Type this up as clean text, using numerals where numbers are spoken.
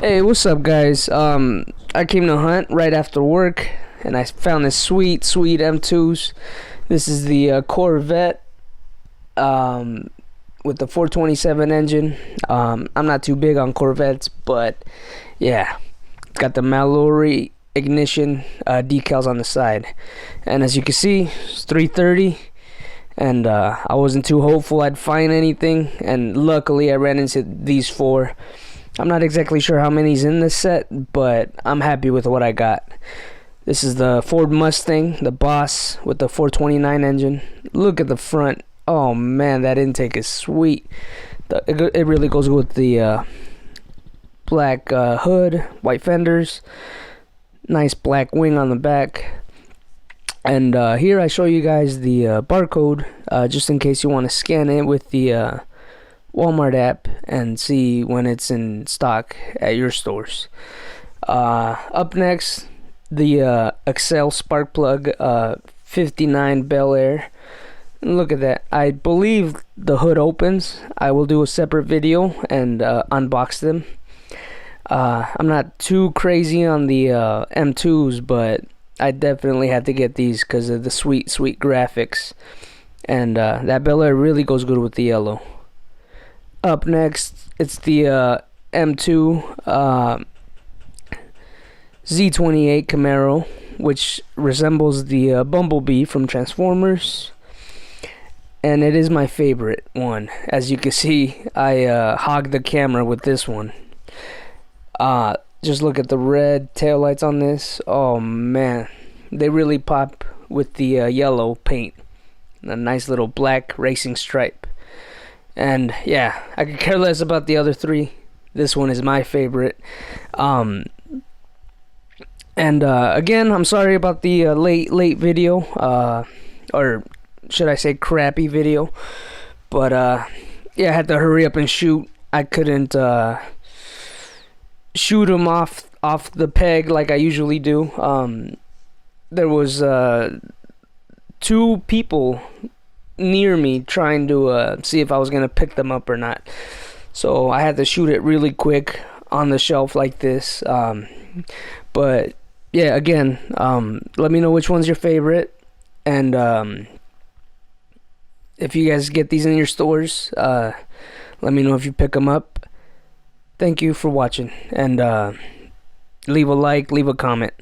Hey, what's up, guys? I came to hunt right after work, and I found this sweet M2s. This is the Corvette with the 427 engine. I'm not too big on Corvettes, but yeah, it's got the Mallory ignition decals on the side, and as you can see, it's 330. And I wasn't too hopeful I'd find anything, and luckily I ran into these four. I'm not exactly sure how many's in this set, but I'm happy with what I got. This is the Ford Mustang, the Boss, with the 429 engine. Look at the front. Oh man, that intake is sweet. It really goes with the black hood, white fenders, nice black wing on the back. And here I show you guys the barcode, just in case you want to scan it with the Walmart app and see when it's in stock at your stores. Up next, the Excel spark plug 59 Bel Air. Look at that. I believe the hood opens. I will do a separate video and unbox them. I'm not too crazy on the M2s, but I definitely had to get these because of the sweet graphics. And that Bel Air really goes good with the yellow. Up next, it's the M2 Z28 Camaro, which resembles the Bumblebee from Transformers. And it is my favorite one. As you can see, I hogged the camera with this one. Just look at the red taillights on this. Oh man, they really pop with the yellow paint. A nice little black racing stripe. And yeah, I could care less about the other three. This one is my favorite. And again, I'm sorry about the late video, or should I say crappy video. But yeah, I had to hurry up and shoot. I couldn't shoot them off the peg like I usually do. There was two people near me trying to see if I was gonna pick them up or not, so I had to shoot it really quick on the shelf like this. But yeah, again, let me know which one's your favorite, and if you guys get these in your stores, let me know if you pick them up. Thank you for watching, and leave a like, leave a comment.